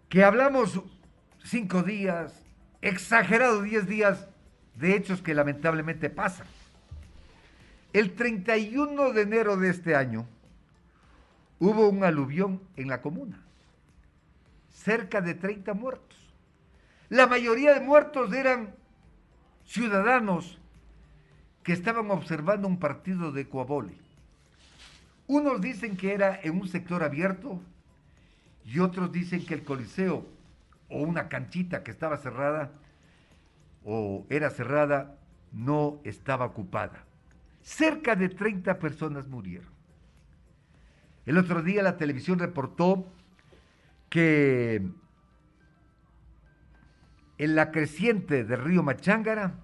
que hablamos 5 días, exagerado 10 días, de hechos que lamentablemente pasan. El 31 de enero de este año hubo un aluvión en la comuna, cerca de 30 muertos. La mayoría de muertos eran ciudadanos que estaban observando un partido de coabole. Unos dicen que era en un sector abierto y otros dicen que el coliseo o una canchita que estaba cerrada o era cerrada no estaba ocupada. Cerca de 30 personas murieron. El otro día la televisión reportó que en la creciente del río Machángara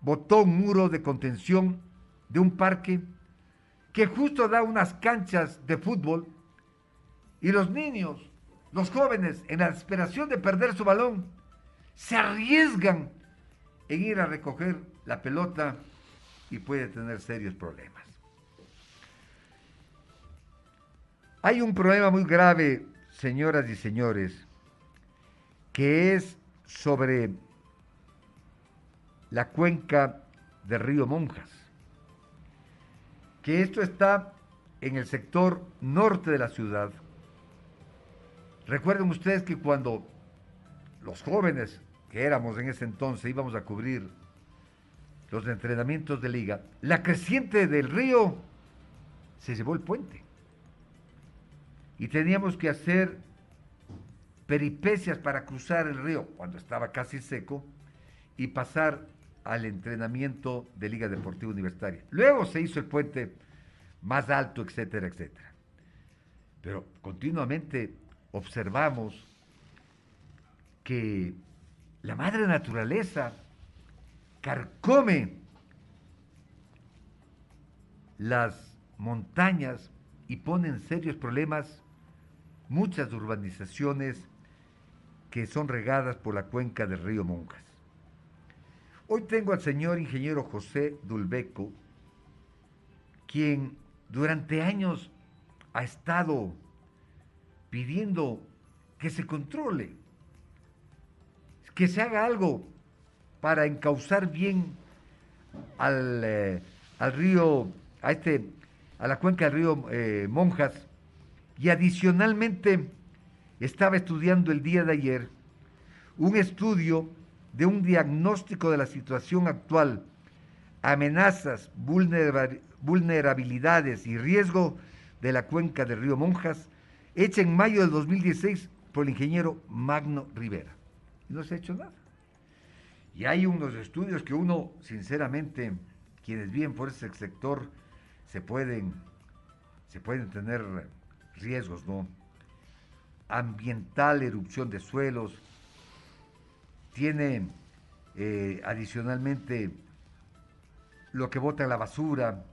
botó un muro de contención de un parque que justo da unas canchas de fútbol y los niños, los jóvenes, en la desesperación de perder su balón, se arriesgan en ir a recoger la pelota y puede tener serios problemas. Hay un problema muy grave, señoras y señores, que es sobre la cuenca del río Monjas, que esto está en el sector norte de la ciudad. Recuerden ustedes que cuando los jóvenes que éramos en ese entonces íbamos a cubrir los entrenamientos de liga, la creciente del río se llevó el puente y teníamos que hacer peripecias para cruzar el río cuando estaba casi seco y pasar al entrenamiento de Liga Deportiva Universitaria. Luego se hizo el puente más alto, etcétera, etcétera. Pero continuamente observamos que la madre naturaleza carcome las montañas y pone en serios problemas muchas urbanizaciones que son regadas por la cuenca del río Monjas. Hoy tengo al señor ingeniero José Dulbeco, quien durante años ha estado pidiendo que se controle, que se haga algo para encauzar bien al río, a la cuenca del río Monjas, y adicionalmente estaba estudiando el día de ayer un estudio de un diagnóstico de la situación actual, amenazas, vulnerabilidades y riesgo de la cuenca del río Monjas, hecha en mayo del 2016 por el ingeniero Magno Rivera. Y no se ha hecho nada. Y hay unos estudios que uno, sinceramente, quienes viven por ese sector, se pueden tener riesgos, ¿no? Ambiental, erupción de suelos, tiene adicionalmente lo que bota la basura,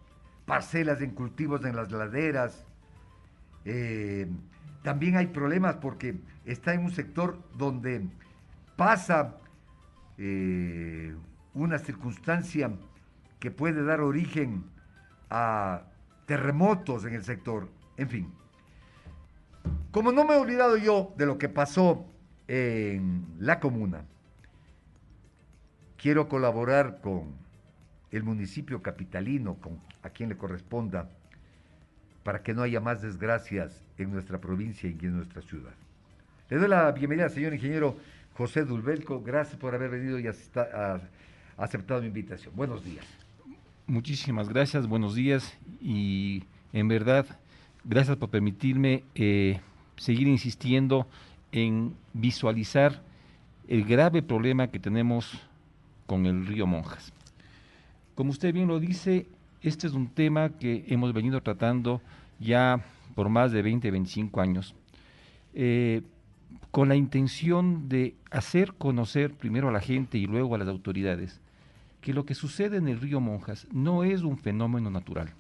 parcelas en cultivos en las laderas. También hay problemas porque está en un sector donde pasa una circunstancia que puede dar origen a terremotos en el sector. En fin, como no me he olvidado yo de lo que pasó en la comuna, quiero colaborar con el municipio capitalino, a quien le corresponda, para que no haya más desgracias en nuestra provincia y en nuestra ciudad. Le doy la bienvenida al señor ingeniero José Dulbeco. Gracias por haber venido y aceptado mi invitación. Buenos días. Muchísimas gracias, buenos días y en verdad, gracias por permitirme seguir insistiendo en visualizar el grave problema que tenemos con el río Monjas. Como usted bien lo dice, este es un tema que hemos venido tratando ya por más de 20, 25 años, con la intención de hacer conocer primero a la gente y luego a las autoridades que lo que sucede en el río Monjas no es un fenómeno natural.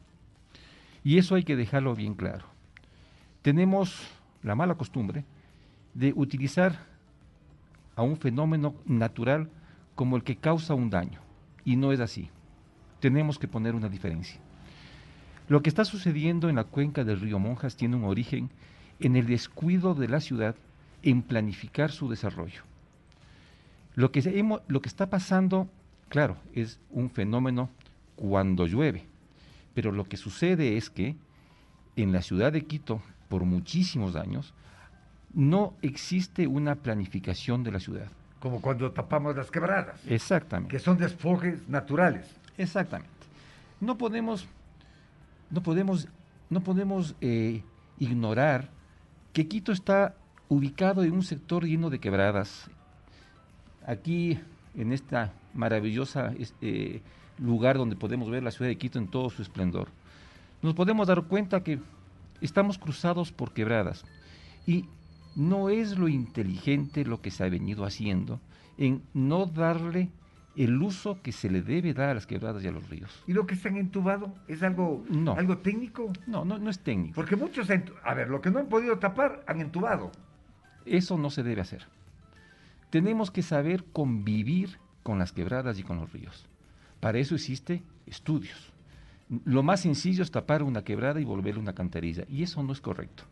Y eso hay que dejarlo bien claro. Tenemos la mala costumbre de utilizar a un fenómeno natural como el que causa un daño. Y no es así. Tenemos que poner una diferencia. Lo que está sucediendo en la cuenca del río Monjas tiene un origen en el descuido de la ciudad en planificar su desarrollo. Lo que está pasando, claro, es un fenómeno cuando llueve, pero lo que sucede es que en la ciudad de Quito, por muchísimos años, no existe una planificación de la ciudad. Como cuando tapamos las quebradas. Exactamente. Que son desfogues naturales. Exactamente. No podemos ignorar que Quito está ubicado en un sector lleno de quebradas. Aquí, en esta maravillosa lugar donde podemos ver la ciudad de Quito en todo su esplendor, nos podemos dar cuenta que estamos cruzados por quebradas y no es lo inteligente lo que se ha venido haciendo en no darle el uso que se le debe dar a las quebradas y a los ríos. ¿Y lo que se han entubado es algo técnico? No es técnico. Porque muchos, lo que no han podido tapar, han entubado. Eso no se debe hacer. Tenemos que saber convivir con las quebradas y con los ríos. Para eso existen estudios. Lo más sencillo es tapar una quebrada y volverla una alcantarilla, y eso no es correcto.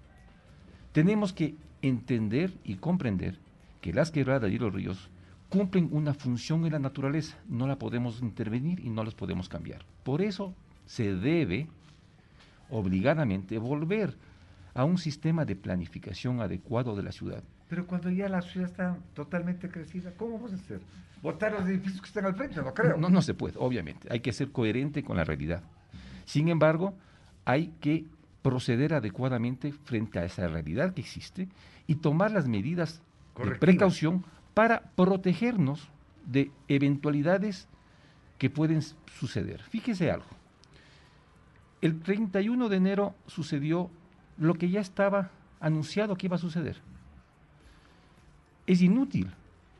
Tenemos que entender y comprender que las quebradas y los ríos cumplen una función en la naturaleza, no la podemos intervenir y no las podemos cambiar. Por eso se debe obligadamente volver a un sistema de planificación adecuado de la ciudad. Pero cuando ya la ciudad está totalmente crecida, ¿cómo vamos a hacer? ¿Botar los edificios que están al frente? No creo. No se puede, obviamente. Hay que ser coherente con la realidad. Sin embargo, hay que proceder adecuadamente frente a esa realidad que existe y tomar las medidas de precaución para protegernos de eventualidades que pueden suceder. Fíjese algo. El 31 de enero sucedió lo que ya estaba anunciado que iba a suceder. Es inútil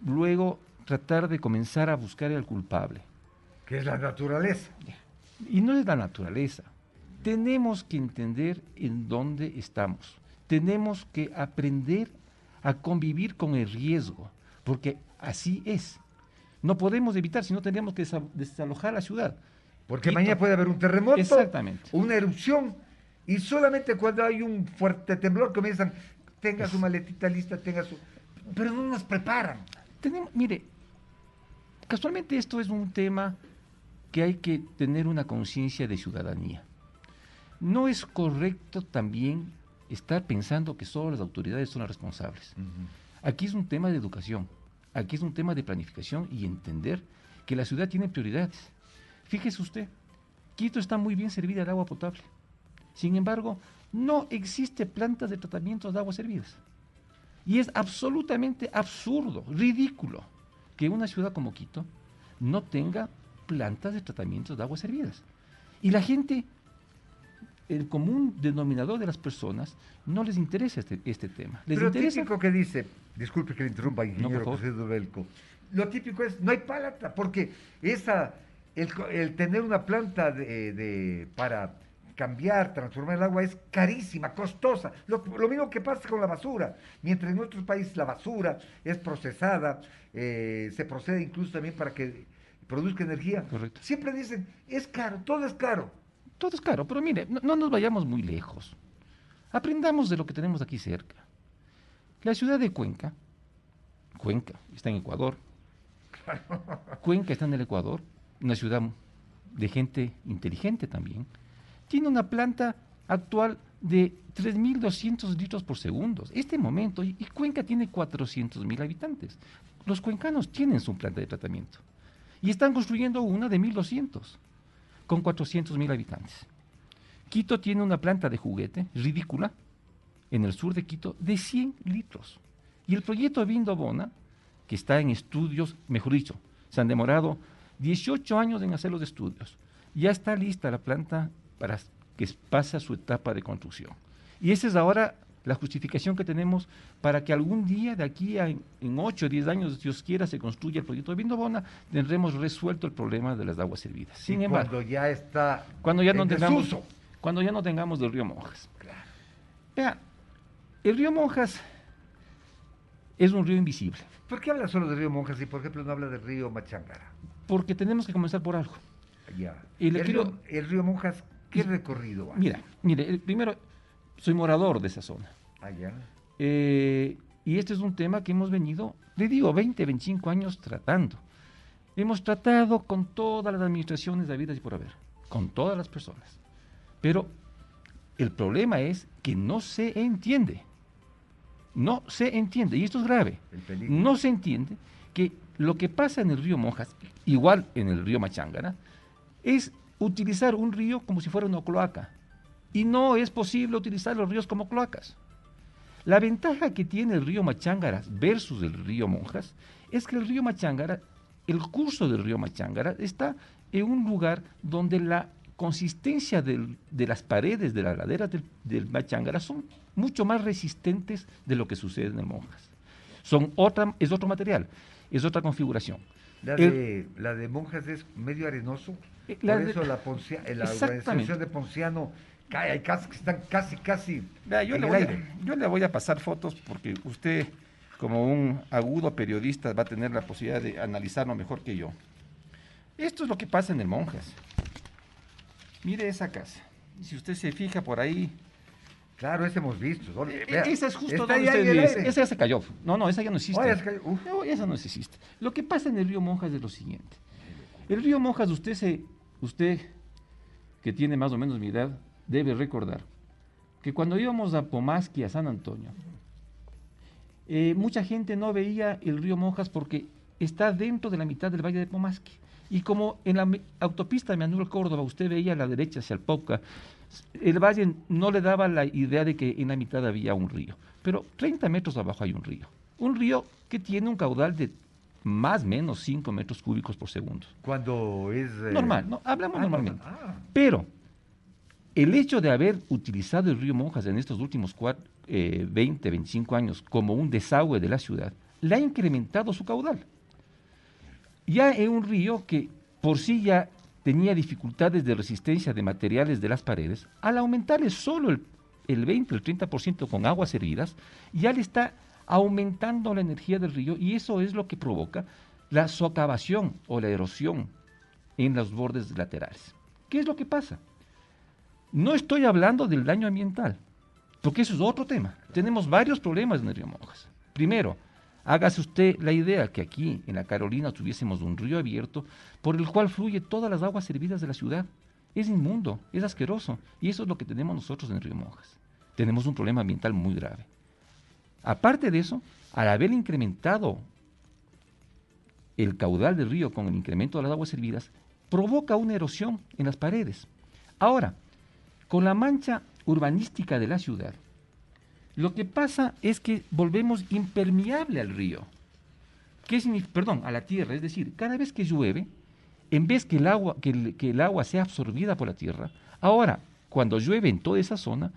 luego tratar de comenzar a buscar al culpable. Que es la naturaleza. Y no es la naturaleza. Tenemos que entender en dónde estamos. Tenemos que aprender a convivir con el riesgo, porque así es. No podemos evitar, si no tenemos que desalojar la ciudad. Porque mañana puede haber un terremoto, exactamente, una erupción, y solamente cuando hay un fuerte temblor comienzan, tenga su maletita lista, pero no nos preparan. Mire, casualmente esto es un tema que hay que tener una conciencia de ciudadanía. No es correcto también estar pensando que solo las autoridades son las responsables. Aquí es un tema de educación, aquí es un tema de planificación y entender que la ciudad tiene prioridades. Fíjese usted, Quito está muy bien servida de agua potable. Sin embargo, no existe plantas de tratamiento de aguas servidas. Y es absolutamente absurdo, ridículo, que una ciudad como Quito no tenga plantas de tratamiento de aguas servidas. Y la gente, el común denominador de las personas, no les interesa este tema. Pero típico que dice, disculpe que le interrumpa, ingeniero José Dubelco, lo típico es, no hay planta, porque el tener una planta para cambiar, transformar el agua es carísima, costosa. Lo mismo que pasa con la basura. Mientras en otros países la basura es procesada, se procede incluso también para que produzca energía. Correcto. Siempre dicen, es caro, todo es caro. Todo es caro, pero mire, no nos vayamos muy lejos. Aprendamos de lo que tenemos aquí cerca. La ciudad de Cuenca está en Ecuador. Cuenca está en el Ecuador, una ciudad de gente inteligente también. Tiene una planta actual de 3.200 litros por segundo. Este momento, y Cuenca tiene 400.000 habitantes. Los cuencanos tienen su planta de tratamiento. Y están construyendo una de 1.200, con 400.000 habitantes. Quito tiene una planta de juguete ridícula, en el sur de Quito, de 100 litros. Y el proyecto Vindobona, que está en estudios, mejor dicho, se han demorado 18 años en hacer los estudios. Ya está lista la planta para que pase a su etapa de construcción. Y esa es ahora la justificación que tenemos para que algún día, de aquí en 8 o 10 años, Dios quiera, se construya el proyecto de Vindobona, tendremos resuelto el problema de las aguas servidas. Sin embargo, cuando ya está cuando ya no tengamos del río Monjas. Claro. Vea, el río Monjas es un río invisible. ¿Por qué habla solo del río Monjas y por ejemplo no habla del río Machangara? Porque tenemos que comenzar por algo. Ya. Y el río Monjas, ¿qué recorrido hace? Mire, primero, soy morador de esa zona. Ah, ya. Y este es un tema que hemos venido, le digo, 20, 25 años tratando. Hemos tratado con todas las administraciones de vida y por haber, con todas las personas. Pero el problema es que no se entiende. No se entiende, y esto es grave. El peligro. No se entiende que lo que pasa en el río Monjas, igual en el río Machángara, es utilizar un río como si fuera una cloaca. Y no es posible utilizar los ríos como cloacas. La ventaja que tiene el río Machángara versus el río Monjas es que el río Machángara, el curso del río Machángara, está en un lugar donde la consistencia de las paredes de la ladera del Machángara son mucho más resistentes de lo que sucede en el Monjas. Es otro material, es otra configuración. La de Monjas es medio arenoso, por eso la urbanización de Ponciano hay casas que están casi Vea, yo en el aire. yo le voy a pasar fotos porque usted, como un agudo periodista, va a tener la posibilidad de analizarlo mejor que yo. Esto es lo que pasa en el Monjas. Mire esa casa. Si usted se fija por ahí... Claro, ese hemos visto. Vea, esa es justo está donde ahí usted en el dice. aire. Esa ya se cayó. No, esa ya no existe. Oh, ya se cayó. Uf. No, esa no existe. Lo que pasa en el río Monjas es lo siguiente. El río Monjas, usted que tiene más o menos mi edad, debe recordar que cuando íbamos a Pomasqui, a San Antonio, mucha gente no veía el río Monjas porque está dentro de la mitad del valle de Pomasqui. Y como en la autopista Manuel Córdoba usted veía a la derecha hacia el Pauca, el valle no le daba la idea de que en la mitad había un río. Pero 30 metros abajo hay un río. Un río que tiene un caudal de más o menos 5 metros cúbicos por segundo. Cuando es... Normal, ¿no? Hablamos normalmente. Ah. Pero el hecho de haber utilizado el río Monjas en estos últimos 20, 25 años como un desagüe de la ciudad, le ha incrementado su caudal. Ya es un río que por sí ya tenía dificultades de resistencia de materiales de las paredes, al aumentarle solo el 20, el 30% con aguas hervidas, ya le está aumentando la energía del río y eso es lo que provoca la socavación o la erosión en los bordes laterales. ¿Qué es lo que pasa? No estoy hablando del daño ambiental, porque eso es otro tema. Tenemos varios problemas en el río Monjas. Primero, hágase usted la idea que aquí en la Carolina tuviésemos un río abierto por el cual fluye todas las aguas servidas de la ciudad. Es inmundo, es asqueroso, y eso es lo que tenemos nosotros en el río Monjas. Tenemos un problema ambiental muy grave. Aparte de eso, al haber incrementado el caudal del río con el incremento de las aguas servidas, provoca una erosión en las paredes. Ahora, con la mancha urbanística de la ciudad, lo que pasa es que volvemos impermeable al río, a la tierra, es decir, cada vez que llueve, en vez que el agua sea absorbida por la tierra, ahora, cuando llueve en toda esa zona,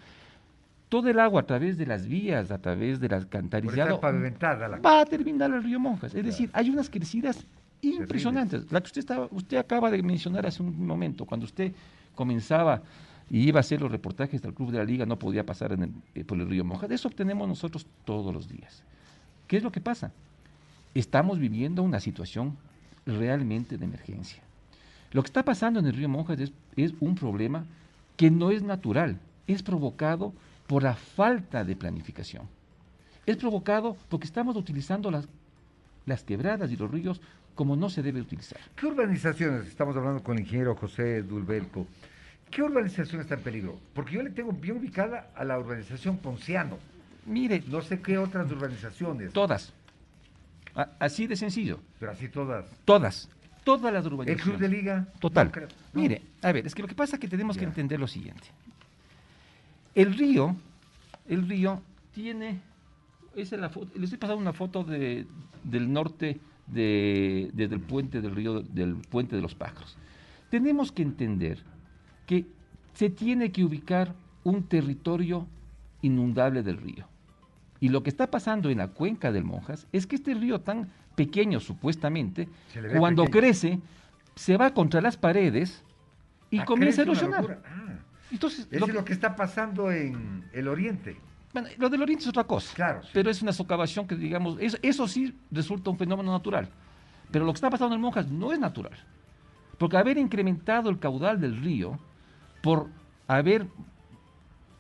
todo el agua a través de las vías, a través del alcantarillado, va a terminar al río Monjas. Es decir, hay unas crecidas impresionantes. La que usted acaba de mencionar hace un momento, cuando usted comenzaba y iba a hacer los reportajes del Club de la Liga, no podía pasar por el río Monjas. Eso obtenemos nosotros todos los días. ¿Qué es lo que pasa? Estamos viviendo una situación realmente de emergencia. Lo que está pasando en el río Monjas es un problema que no es natural, es provocado por la falta de planificación. Es provocado porque estamos utilizando las quebradas y los ríos como no se debe utilizar. ¿Qué urbanizaciones? Estamos hablando con el ingeniero José Dulberto. ¿Qué urbanización está en peligro? Porque yo le tengo bien ubicada a la urbanización Ponciano. Mire, no sé qué otras urbanizaciones. Todas. Así de sencillo. Pero así todas. Todas las urbanizaciones. ¿El Club de Liga? Total. No, creo. Mire, a ver, es que lo que pasa es que tenemos que entender lo siguiente. El río tiene, esa es la foto, le estoy pasando una foto del norte desde el puente del río, del puente de los Pájaros. Tenemos que entender que se tiene que ubicar un territorio inundable del río. Y lo que está pasando en la cuenca del Monjas es que este río tan pequeño, supuestamente, cuando crece, se va contra las paredes y comienza a erosionar. Entonces, es lo que está pasando en el oriente. Bueno, lo del oriente es otra cosa, claro, sí. Pero es una socavación que, digamos, eso sí resulta un fenómeno natural. Pero lo que está pasando en el Monjas no es natural. Porque haber incrementado el caudal del río, por haber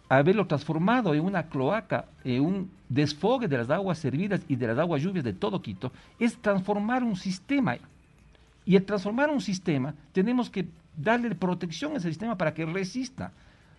haberlo transformado en una cloaca, en un desfogue de las aguas servidas y de las aguas lluvias de todo Quito, es transformar un sistema. Y al transformar un sistema, tenemos que darle protección a ese sistema para que resista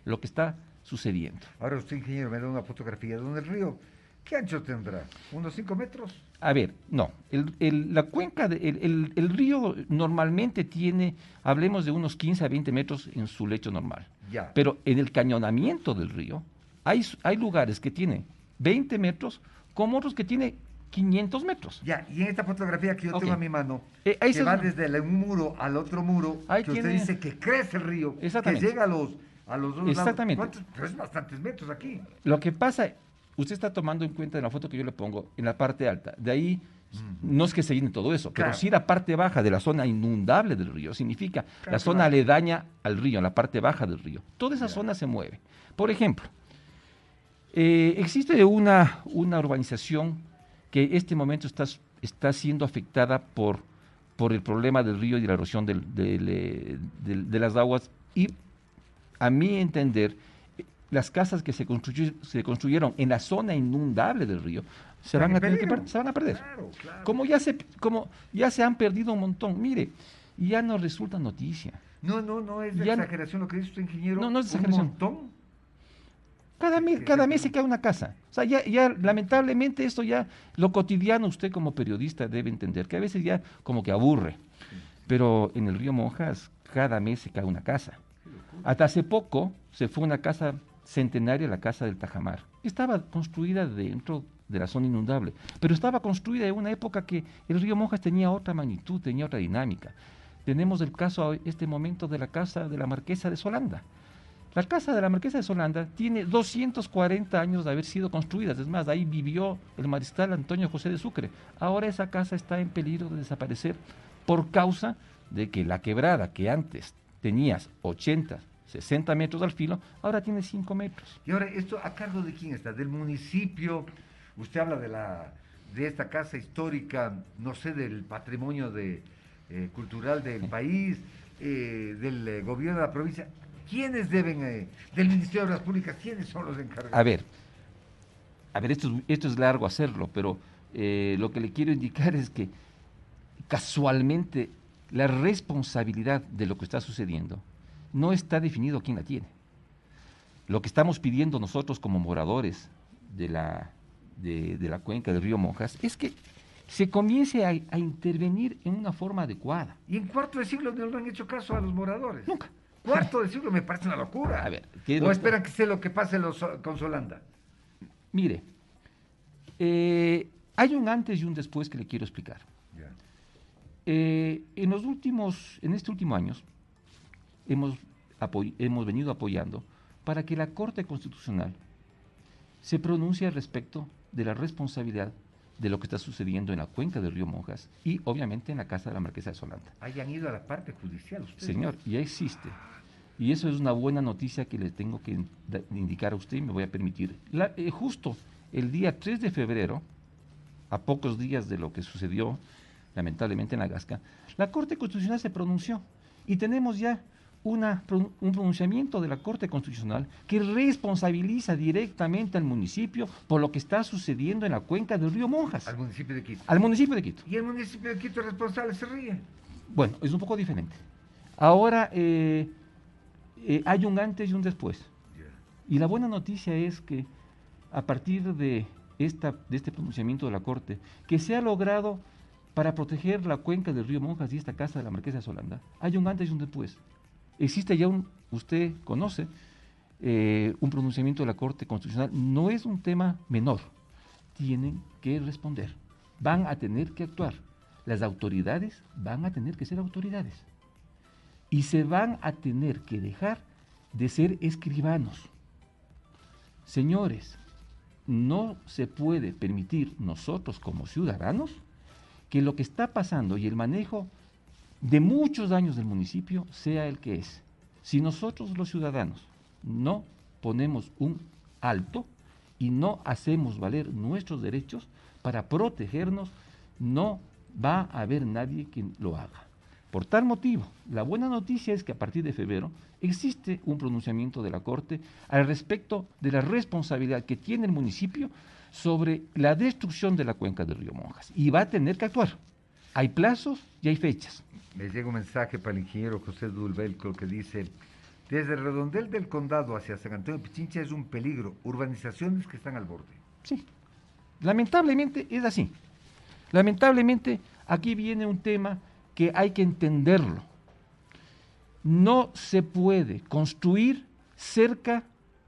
lo que está sucediendo. Ahora usted, ingeniero, me da una fotografía donde el río, ¿qué ancho tendrá? ¿Unos 5 metros? A ver, no, la cuenca, el río normalmente tiene, hablemos de unos 15 a 20 metros en su lecho normal. Ya. Pero en el cañonamiento del río, hay lugares que tienen 20 metros, como otros que tienen 500 metros. Ya, y en esta fotografía que yo tengo a mi mano, ahí que va desde un muro al otro muro, ahí que usted dice que crece el río, que llega a los dos Exactamente. lados. Pero es bastantes metros aquí. Lo que pasa, usted está tomando en cuenta en la foto que yo le pongo, en la parte alta. De ahí, no es que se llene todo eso, Claro. pero sí la parte baja de la zona inundable del río. Significa Claro, la zona aledaña al río, la parte baja del río. Toda esa zona se mueve. Por ejemplo, existe una urbanización que en este momento está siendo afectada por el problema del río y de la erosión de las aguas. Y a mi entender, las casas que se construyeron en la zona inundable del río se van a perder. Claro, claro. Como ya se han perdido un montón. Mire, ya no resulta noticia. No es de exageración lo que dice usted, ingeniero. No es exageración. Un montón. Cada mes se cae una casa. O sea, ya lamentablemente esto ya, lo cotidiano, usted como periodista debe entender, que a veces ya como que aburre. Pero en el río Monjas, cada mes se cae una casa. Hasta hace poco se fue una casa centenaria, la casa del Tajamar. Estaba construida dentro de la zona inundable, pero estaba construida en una época que el río Monjas tenía otra magnitud, tenía otra dinámica. Tenemos el caso a este momento de la casa de la Marquesa de Solanda. La casa de la Marquesa de Solanda tiene 240 años de haber sido construida. Es más, ahí vivió el mariscal Antonio José de Sucre. Ahora esa casa está en peligro de desaparecer por causa de que la quebrada que antes tenías 80, 60 metros al filo, ahora tiene 5 metros. Y ahora, ¿esto a cargo de quién está? ¿Del municipio? Usted habla de esta casa histórica, no sé, del patrimonio cultural del país, del gobierno de la provincia. ¿Quiénes deben, del Ministerio de Obras Públicas, quiénes son los encargados? A ver, esto es largo hacerlo, pero lo que le quiero indicar es que casualmente la responsabilidad de lo que está sucediendo no está definido quién la tiene. Lo que estamos pidiendo nosotros como moradores de la cuenca del río Monjas es que se comience a intervenir en una forma adecuada. Y en cuarto de siglo no le han hecho caso a los moradores. Nunca. Cuarto de siglo me parece una locura. A ver, ¿o esperan que sea lo que pase con Solanda? Mire, hay un antes y un después que le quiero explicar. Ya. En este último año hemos venido apoyando para que la Corte Constitucional se pronuncie al respecto de la responsabilidad de lo que está sucediendo en la cuenca del río Monjas y obviamente en la casa de la Marquesa de Solanda. Hayan ido a la parte judicial ustedes. Señor, ya existe. Y eso es una buena noticia que le tengo que indicar a usted y me voy a permitir. Justo el día 3 de febrero, a pocos días de lo que sucedió lamentablemente en la Gasca, la Corte Constitucional se pronunció y tenemos ya un pronunciamiento de la Corte Constitucional que responsabiliza directamente al municipio por lo que está sucediendo en la cuenca del río Monjas. Al municipio de Quito. Al municipio de Quito. Y el municipio de Quito responsable se ríe. Bueno, es un poco diferente. Ahora hay un antes y un después. Y la buena noticia es que a partir de este pronunciamiento de la Corte, que se ha logrado para proteger la cuenca del río Monjas y esta casa de la Marquesa de Solanda, hay un antes y un después. Existe ya usted conoce, un pronunciamiento de la Corte Constitucional. No es un tema menor. Tienen que responder. Van a tener que actuar. Las autoridades van a tener que ser autoridades. Y se van a tener que dejar de ser escribanos. Señores, no se puede permitir nosotros como ciudadanos que lo que está pasando y el manejo de muchos años del municipio sea el que es. Si nosotros los ciudadanos no ponemos un alto y no hacemos valer nuestros derechos para protegernos, no va a haber nadie que lo haga. Por tal motivo, la buena noticia es que a partir de febrero existe un pronunciamiento de la Corte al respecto de la responsabilidad que tiene el municipio sobre la destrucción de la cuenca del río Monjas, y va a tener que actuar. Hay plazos y hay fechas. Me llega un mensaje para el ingeniero José Dulbelco que dice: desde el redondel del condado hacia San Antonio de Pichincha es un peligro, urbanizaciones que están al borde. Sí, lamentablemente es así. Lamentablemente aquí viene un tema que hay que entenderlo. No se puede construir cerca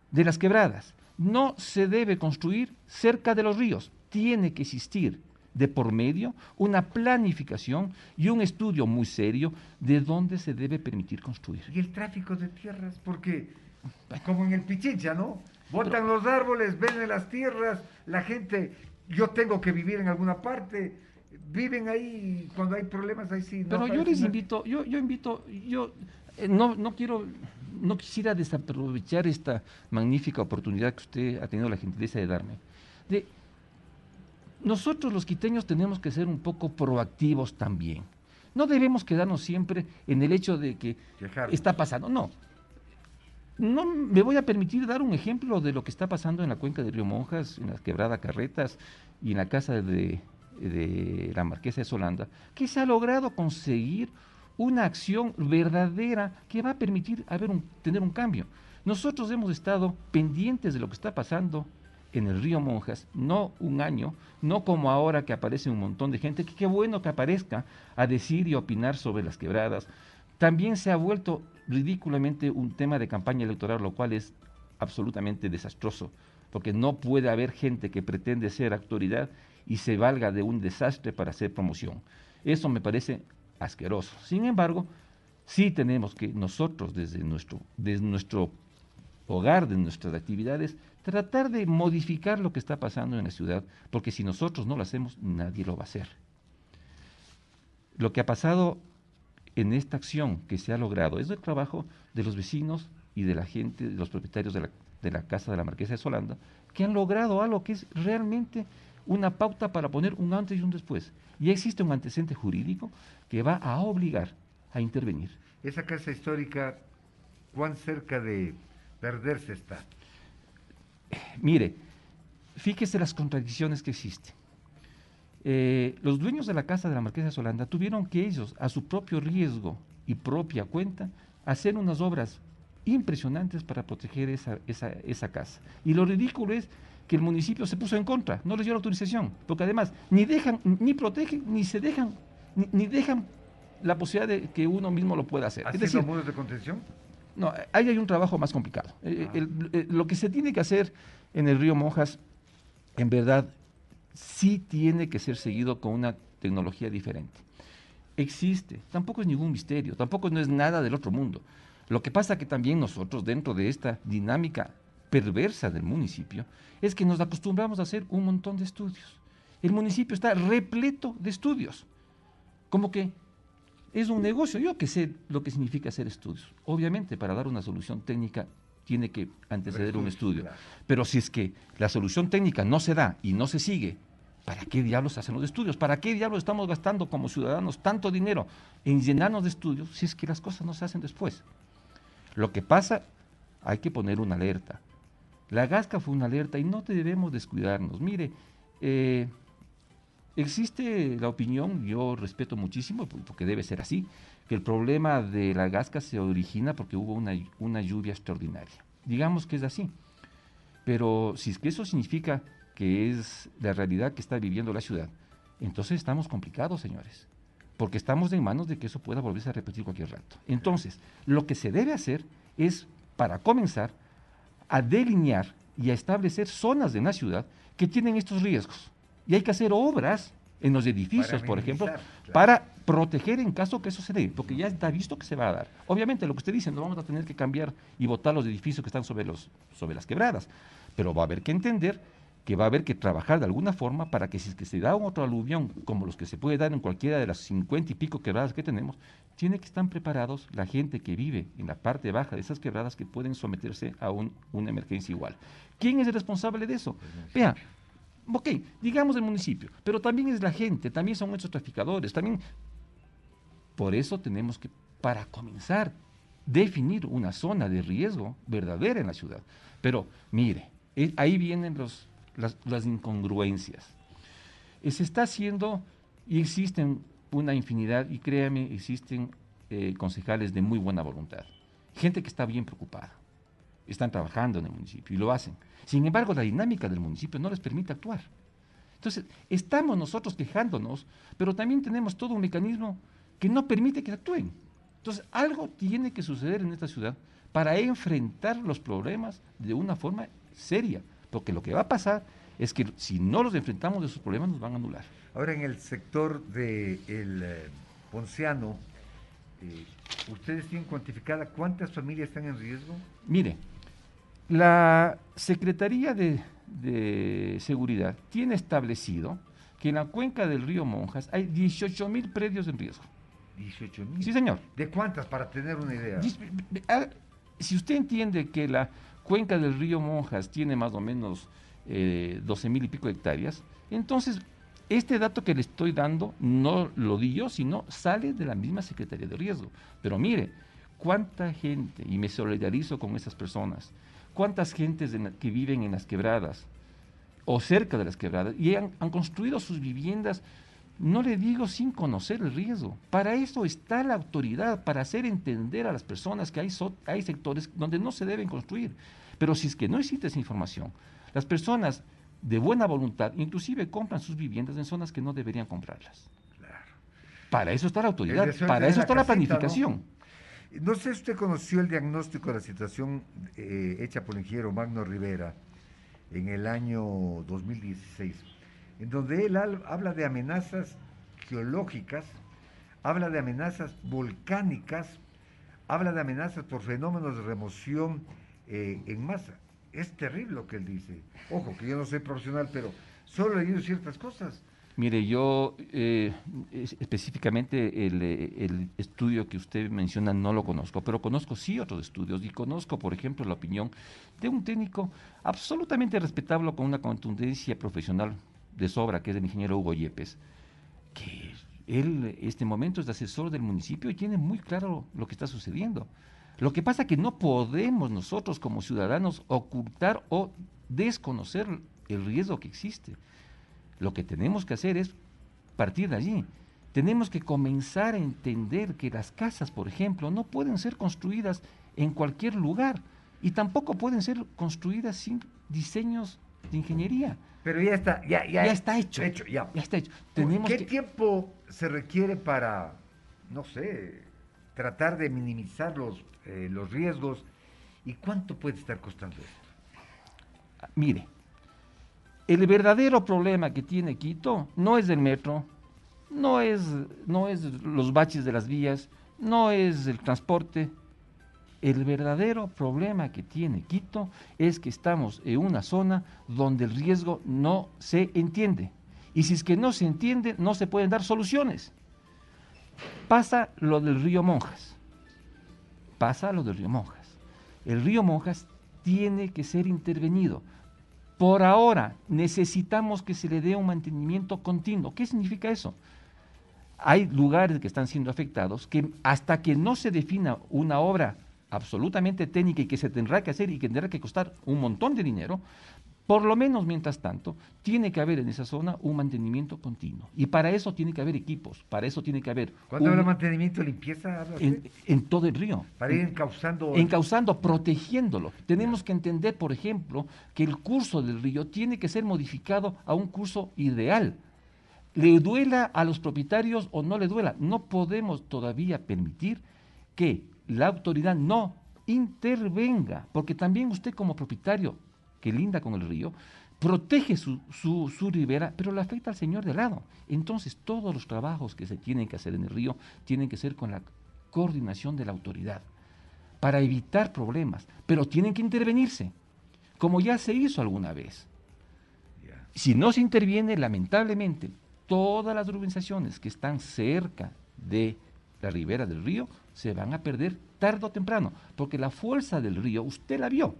de las quebradas, no se debe construir cerca de los ríos. Tiene que existir de por medio una planificación y un estudio muy serio de dónde se debe permitir construir. Y el tráfico de tierras, porque como en el Pichincha, ¿no? Botan los árboles, venden las tierras, la gente, yo tengo que vivir en alguna parte, viven ahí y cuando hay problemas ahí sí. Pero yo les invito, no quisiera desaprovechar esta magnífica oportunidad que usted ha tenido la gentileza de darme. Nosotros los quiteños tenemos que ser un poco proactivos también. No debemos quedarnos siempre en el hecho de que está pasando. No me voy a permitir dar un ejemplo de lo que está pasando en la cuenca del río Monjas, en la quebrada Carretas y en la casa de la Marquesa de Solanda, que se ha logrado conseguir una acción verdadera que va a permitir tener un cambio. Nosotros hemos estado pendientes de lo que está pasando en el río Monjas, no un año, no como ahora que aparece un montón de gente, que qué bueno que aparezca a decir y opinar sobre las quebradas. También se ha vuelto ridículamente un tema de campaña electoral, lo cual es absolutamente desastroso, porque no puede haber gente que pretende ser autoridad y se valga de un desastre para hacer promoción. Eso me parece asqueroso. Sin embargo, sí tenemos que nosotros, desde nuestro hogar, de nuestras actividades, tratar de modificar lo que está pasando en la ciudad, porque si nosotros no lo hacemos, nadie lo va a hacer. Lo que ha pasado en esta acción que se ha logrado es el trabajo de los vecinos y de la gente, de los propietarios de la casa de la Marquesa de Solanda, que han logrado algo que es realmente una pauta para poner un antes y un después. Y existe un antecedente jurídico que va a obligar a intervenir. Esa casa histórica, ¿cuán cerca de perderse está? Mire, fíjese las contradicciones que existen. Los dueños de la casa de la Marquesa de Solanda tuvieron que ellos, a su propio riesgo y propia cuenta, hacer unas obras impresionantes para proteger esa casa. Y lo ridículo es que el municipio se puso en contra, no les dio la autorización, porque además ni protegen, ni dejan la posibilidad de que uno mismo lo pueda hacer. ¿Ha sido muros de contención? No, ahí hay un trabajo más complicado. Lo que se tiene que hacer en el río Monjas, en verdad, sí tiene que ser seguido con una tecnología diferente. Existe, tampoco es ningún misterio, tampoco no es nada del otro mundo. Lo que pasa que también nosotros, dentro de esta dinámica perversa del municipio, es que nos acostumbramos a hacer un montón de estudios. El municipio está repleto de estudios, como que es un negocio. Yo que sé lo que significa hacer estudios. Obviamente, para dar una solución técnica tiene que anteceder un estudio. Claro. Pero si es que la solución técnica no se da y no se sigue, ¿para qué diablos hacen los estudios? ¿Para qué diablos estamos gastando como ciudadanos tanto dinero en llenarnos de estudios si es que las cosas no se hacen después? Lo que pasa, hay que poner una alerta. La Gasca fue una alerta y no debemos descuidarnos. Mire, existe la opinión, yo respeto muchísimo, porque debe ser así, que el problema de la Gasca se origina porque hubo una lluvia extraordinaria. Digamos que es así, pero si es que eso significa que es la realidad que está viviendo la ciudad, entonces estamos complicados, señores, porque estamos en manos de que eso pueda volverse a repetir cualquier rato. Entonces, lo que se debe hacer es, para comenzar, a delinear y a establecer zonas de la ciudad que tienen estos riesgos. Y hay que hacer obras en los edificios, por ejemplo, claro, para proteger en caso que eso se dé, porque ya está visto que se va a dar. Obviamente, lo que usted dice, no vamos a tener que cambiar y botar los edificios que están sobre las quebradas, pero va a haber que entender que va a haber que trabajar de alguna forma para que si es que se da otro aluvión, como los que se puede dar en cualquiera de las 50 y pico quebradas que tenemos, tiene que estar preparados la gente que vive en la parte baja de esas quebradas que pueden someterse a una emergencia igual. ¿Quién es el responsable de eso? Vea, ok, digamos el municipio, pero también es la gente, también son estos traficadores, también Por eso tenemos que, para comenzar, definir una zona de riesgo verdadera en la ciudad. Pero mire, ahí vienen las incongruencias. Se está haciendo, y existen una infinidad, y créame, existen concejales de muy buena voluntad, gente que está bien preocupada, están trabajando en el municipio y lo hacen. Sin embargo, la dinámica del municipio no les permite actuar. Entonces, estamos nosotros quejándonos, pero también tenemos todo un mecanismo que no permite que actúen. Entonces, algo tiene que suceder en esta ciudad para enfrentar los problemas de una forma seria, porque lo que va a pasar es que si no los enfrentamos de esos problemas nos van a anular. Ahora, en el sector del Ponciano, ¿ustedes tienen cuantificada cuántas familias están en riesgo? Mire, la Secretaría de Seguridad tiene establecido que en la cuenca del río Monjas hay 18,000 predios en riesgo. 18,000. Sí, señor. ¿De cuántas, para tener una idea? Si usted entiende que la cuenca del río Monjas tiene más o menos 12,000 y pico de hectáreas, entonces este dato que le estoy dando no lo di yo, sino sale de la misma Secretaría de Riesgo. Pero mire, cuánta gente, y me solidarizo con esas personas, cuántas gentes que viven en las quebradas o cerca de las quebradas y han construido sus viviendas, no le digo sin conocer el riesgo. Para eso está la autoridad, para hacer entender a las personas que hay sectores donde no se deben construir. Pero si es que no existe esa información, las personas de buena voluntad inclusive compran sus viviendas en zonas que no deberían comprarlas. Claro. Para eso está la autoridad, El para de eso la está la casita, planificación. No sé si usted conoció el diagnóstico de la situación hecha por el ingeniero Magno Rivera en el año 2016, en donde él habla de amenazas geológicas, habla de amenazas volcánicas, habla de amenazas por fenómenos de remoción en masa. Es terrible lo que él dice. Ojo, que yo no soy profesional, pero solo he leído ciertas cosas. Mire, yo específicamente el estudio que usted menciona no lo conozco, pero conozco sí otros estudios y conozco, por ejemplo, la opinión de un técnico absolutamente respetable con una contundencia profesional de sobra, que es el ingeniero Hugo Yepes, que él este momento es asesor del municipio y tiene muy claro lo que está sucediendo. Lo que pasa es que no podemos nosotros como ciudadanos ocultar o desconocer el riesgo que existe. Lo que tenemos que hacer es partir de allí. Tenemos que comenzar a entender que las casas, por ejemplo, no pueden ser construidas en cualquier lugar y tampoco pueden ser construidas sin diseños de ingeniería. Pero ya está, ya está hecho. Ya está hecho. ¿Qué tiempo se requiere para, no sé, tratar de minimizar los riesgos? ¿Y cuánto puede estar costando esto? Mire, el verdadero problema que tiene Quito no es el metro, no es los baches de las vías, no es el transporte. El verdadero problema que tiene Quito es que estamos en una zona donde el riesgo no se entiende. Y si es que no se entiende, no se pueden dar soluciones. Pasa lo del río Monjas. El río Monjas tiene que ser intervenido. Por ahora necesitamos que se le dé un mantenimiento continuo. ¿Qué significa eso? Hay lugares que están siendo afectados que hasta que no se defina una obra absolutamente técnica y que se tendrá que hacer y que tendrá que costar un montón de dinero, por lo menos mientras tanto, tiene que haber en esa zona un mantenimiento continuo. Y para eso tiene que haber equipos, para eso tiene que haber... ¿Cuándo habla mantenimiento, limpieza? En todo el río. Para ir encauzando... Encauzando, protegiéndolo. Tenemos que entender, por ejemplo, que el curso del río tiene que ser modificado a un curso ideal. Le duela a los propietarios o no le duela. No podemos todavía permitir que la autoridad no intervenga, porque también usted como propietario que linda con el río, protege su ribera, pero le afecta al señor de al lado. Entonces todos los trabajos que se tienen que hacer en el río tienen que ser con la coordinación de la autoridad, para evitar problemas, pero tienen que intervenirse, como ya se hizo alguna vez. Si no se interviene, lamentablemente, todas las urbanizaciones que están cerca de la ribera del río se van a perder tarde o temprano, porque la fuerza del río, usted la vio.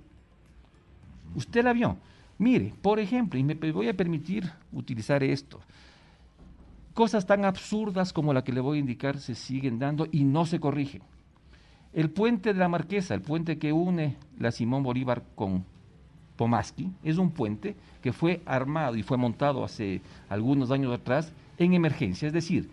Mire, por ejemplo, y me voy a permitir utilizar esto. Cosas tan absurdas como la que le voy a indicar se siguen dando y no se corrigen. El puente de la Marquesa, el puente que une la Simón Bolívar con Pomaski, es un puente que fue armado y fue montado hace algunos años atrás en emergencia. Es decir,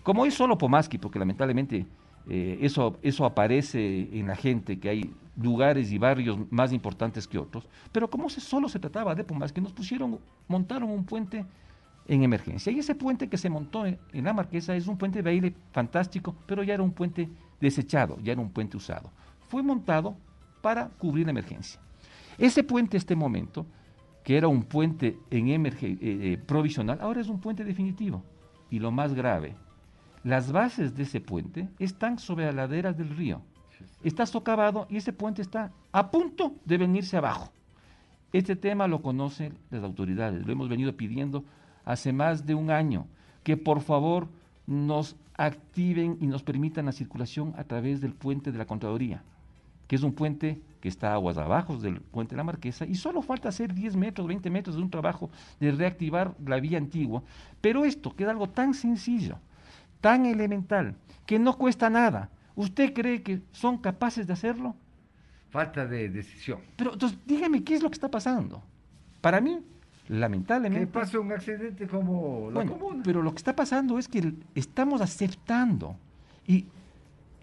como es solo Pomaski, porque lamentablemente eso aparece en la gente, que hay lugares y barrios más importantes que otros, pero como solo se trataba de Pomaski, montaron un puente en emergencia. Y ese puente que se montó en la Marquesa es un puente de aire fantástico, pero ya era un puente desechado, ya era un puente usado. Fue montado para cubrir la emergencia. Ese puente, este momento, que era un puente provisional, ahora es un puente definitivo. Y lo más grave, las bases de ese puente están sobre las laderas del río. Está socavado y ese puente está a punto de venirse abajo. Este tema lo conocen las autoridades, lo hemos venido pidiendo hace más de un año, que por favor nos activen y nos permitan la circulación a través del puente de la Contraloría, que es un puente que está aguas abajo del puente de la Marquesa, y solo falta hacer 10 metros, 20 metros de un trabajo de reactivar la vía antigua, pero esto que es algo tan sencillo, tan elemental, que no cuesta nada. ¿Usted cree que son capaces de hacerlo? Falta de decisión. Pero entonces dígame qué es lo que está pasando. Para mí, lamentablemente... Que pase un accidente como la comuna. Pero lo que está pasando es que estamos aceptando, y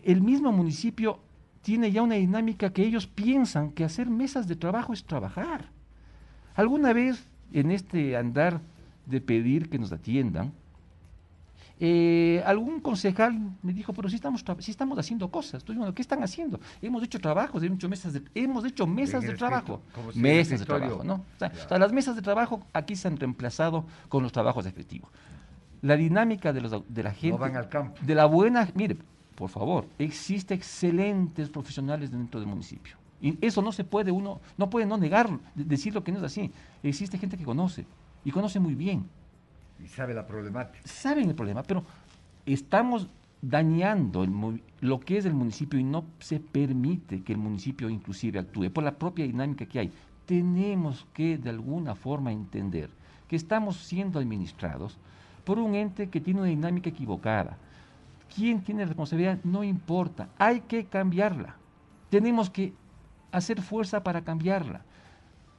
el mismo municipio tiene ya una dinámica que ellos piensan que hacer mesas de trabajo es trabajar. Alguna vez, en este andar de pedir que nos atiendan, algún concejal me dijo, pero sí estamos haciendo cosas. Entonces, bueno, ¿qué están haciendo? Hemos hecho trabajos, hemos hecho mesas de trabajo. Mesas de trabajo, ¿no? O sea, las mesas de trabajo aquí se han reemplazado con los trabajos efectivos. La dinámica de la gente... No van al campo. De la buena... Mire, por favor, existen excelentes profesionales dentro del municipio. Y eso no se puede, uno no puede no negarlo, decir lo que no es así. Existe gente que conoce, y conoce muy bien. Y sabe la problemática. Saben el problema, pero estamos dañando lo que es el municipio y no se permite que el municipio inclusive actúe por la propia dinámica que hay. Tenemos que de alguna forma entender que estamos siendo administrados por un ente que tiene una dinámica equivocada. ¿Quién tiene responsabilidad? No importa, hay que cambiarla. Tenemos que hacer fuerza para cambiarla.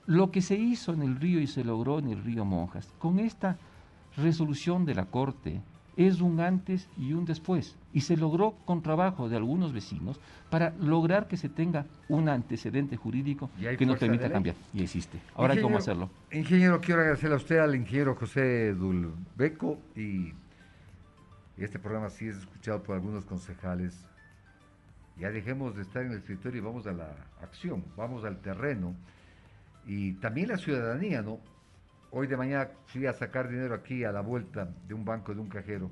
Lo que se hizo en el río y se logró en el río Monjas, con esta resolución de la Corte, es un antes y un después, y se logró con trabajo de algunos vecinos para lograr que se tenga un antecedente jurídico que nos permita cambiar, y existe. Ahora hay cómo hacerlo. Ingeniero, quiero agradecerle a usted, al ingeniero José Dulbeco, y este programa sí es escuchado por algunos concejales. Ya dejemos de estar en el escritorio y vamos a la acción, vamos al terreno, y también la ciudadanía, ¿no? Hoy de mañana fui a sacar dinero aquí a la vuelta de un banco, de un cajero.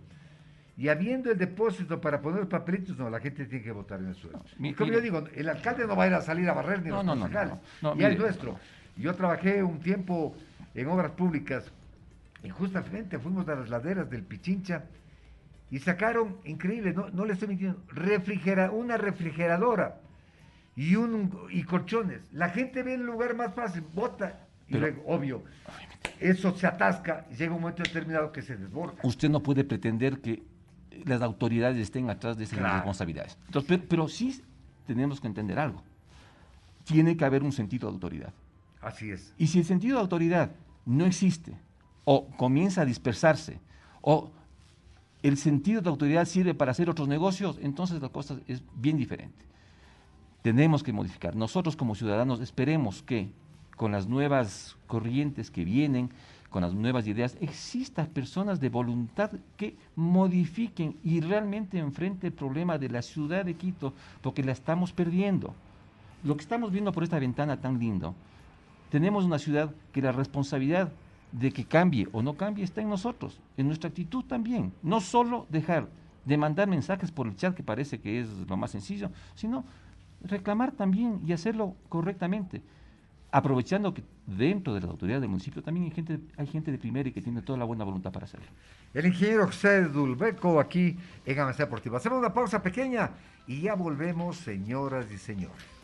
Y habiendo el depósito para poner los papelitos, no, la gente tiene que votar en el suelo. Y como yo digo, el alcalde no va a ir a salir a barrer ni los concejales. Ya es nuestro. Yo trabajé un tiempo en obras públicas y justamente fuimos a las laderas del Pichincha y sacaron, increíble, no le estoy mintiendo, una refrigeradora y colchones. La gente ve el lugar más fácil, vota. Y luego, obvio, eso se atasca y llega un momento determinado que se desborda. Usted no puede pretender que las autoridades estén atrás de esas responsabilidades. Entonces, pero sí tenemos que entender algo. Tiene que haber un sentido de autoridad. Así es. Y si el sentido de autoridad no existe, o comienza a dispersarse, o el sentido de autoridad sirve para hacer otros negocios, entonces la cosa es bien diferente. Tenemos que modificar. Nosotros como ciudadanos esperemos que con las nuevas corrientes que vienen, con las nuevas ideas, existan personas de voluntad que modifiquen y realmente enfrenten el problema de la ciudad de Quito, porque la estamos perdiendo. Lo que estamos viendo por esta ventana tan lindo, tenemos una ciudad que la responsabilidad de que cambie o no cambie está en nosotros, en nuestra actitud también. No solo dejar de mandar mensajes por el chat, que parece que es lo más sencillo, sino reclamar también y hacerlo correctamente. Aprovechando que dentro de las autoridades del municipio también hay gente de primera y que tiene toda la buena voluntad para hacerlo. El ingeniero José Dulbeco aquí en Amistad Deportiva. Hacemos una pausa pequeña y ya volvemos, señoras y señores.